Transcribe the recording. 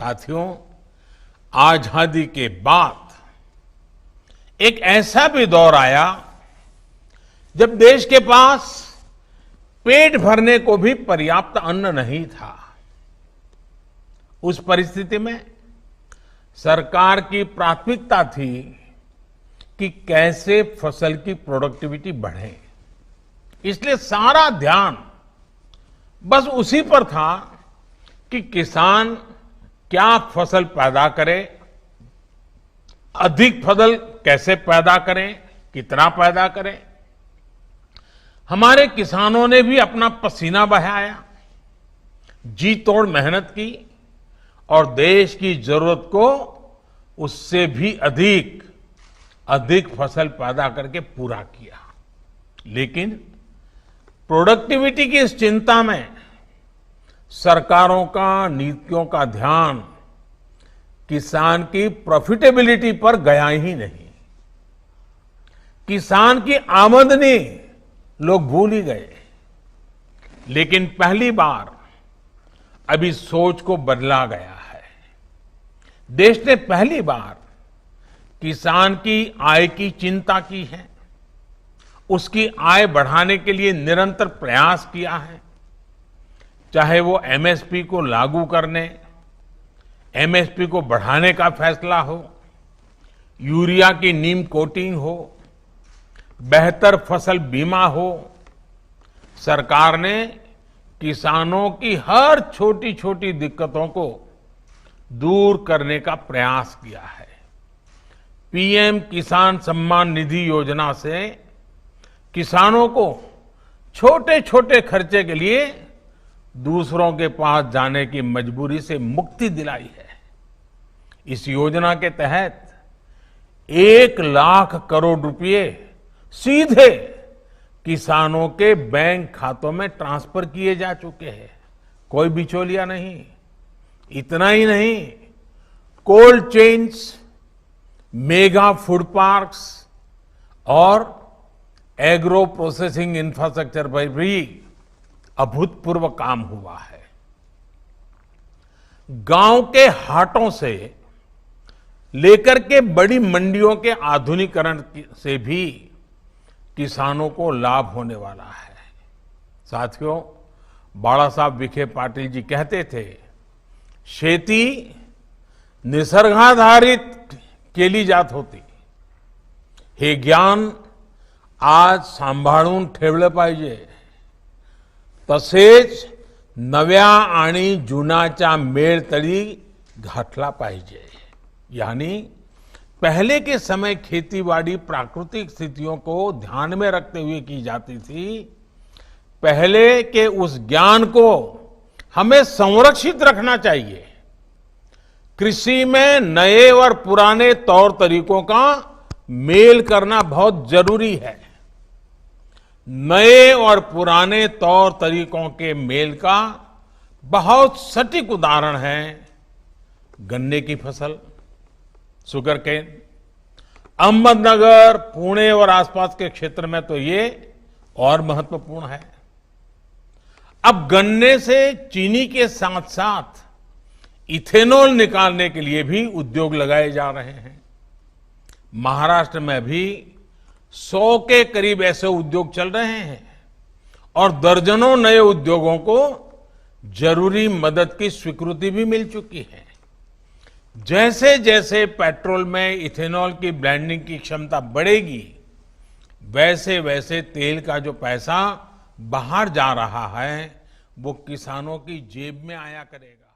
साथियों, आजादी के बाद एक ऐसा भी दौर आया जब देश के पास पेट भरने को भी पर्याप्त अन्न नहीं था। उस परिस्थिति में सरकार की प्राथमिकता थी कि कैसे फसल की प्रोडक्टिविटी बढ़े। इसलिए सारा ध्यान बस उसी पर था कि किसान क्या फसल पैदा करे, अधिक फसल कैसे पैदा करें, कितना पैदा करें। हमारे किसानों ने भी अपना पसीना बहाया, जी तोड़ मेहनत की और देश की जरूरत को उससे भी अधिक फसल पैदा करके पूरा किया। लेकिन प्रोडक्टिविटी की इस चिंता में सरकारों का, नीतियों का ध्यान किसान की प्रॉफिटेबिलिटी पर गया ही नहीं। किसान की आमदनी लोग भूल ही गए। लेकिन पहली बार अभी सोच को बदला गया है। देश ने पहली बार किसान की आय की चिंता की है, उसकी आय बढ़ाने के लिए निरंतर प्रयास किया है। चाहे वो एमएसपी को लागू करने, एमएसपी को बढ़ाने का फैसला हो, यूरिया की नीम कोटिंग हो, बेहतर फसल बीमा हो, सरकार ने किसानों की हर छोटी छोटी दिक्कतों को दूर करने का प्रयास किया है। पीएम किसान सम्मान निधि योजना से किसानों को छोटे छोटे खर्चे के लिए दूसरों के पास जाने की मजबूरी से मुक्ति दिलाई है। इस योजना के तहत 1 लाख करोड़ रुपए सीधे किसानों के बैंक खातों में ट्रांसफर किए जा चुके हैं। कोई बिचौलिया नहीं। इतना ही नहीं, cold chains, mega food parks और एग्रो प्रोसेसिंग इंफ्रास्ट्रक्चर पर भी अभूतपूर्व काम हुआ है। गांव के हाटों से लेकर के बड़ी मंडियों के आधुनिकीकरण से भी किसानों को लाभ होने वाला है। साथियों, बाला साहब विखे पाटिल जी कहते थे, शेती निसर्गाधारित केली जात होती, हे ज्ञान आज सांभाळून ठेवलं पाहिजे, तसेच नव्या आणि जुनाच्या मेळ तळी घातला पाहिजे। यानी पहले के समय खेतीबाड़ी प्राकृतिक स्थितियों को ध्यान में रखते हुए की जाती थी। पहले के उस ज्ञान को हमें संरक्षित रखना चाहिए। कृषि में नए और पुराने तौर तरीकों का मेल करना बहुत जरूरी है। नए और पुराने तौर तरीकों के मेल का बहुत सटीक उदाहरण है गन्ने की फसल, शुगर केन। अहमदनगर, पुणे और आसपास के क्षेत्र में तो ये और महत्वपूर्ण है। अब गन्ने से चीनी के साथ साथ इथेनॉल निकालने के लिए भी उद्योग लगाए जा रहे हैं। महाराष्ट्र में भी 100 के करीब ऐसे उद्योग चल रहे हैं और दर्जनों नए उद्योगों को जरूरी मदद की स्वीकृति भी मिल चुकी है। जैसे जैसे पेट्रोल में इथेनॉल की ब्लेंडिंग की क्षमता बढ़ेगी, वैसे वैसे तेल का जो पैसा बाहर जा रहा है वो किसानों की जेब में आया करेगा।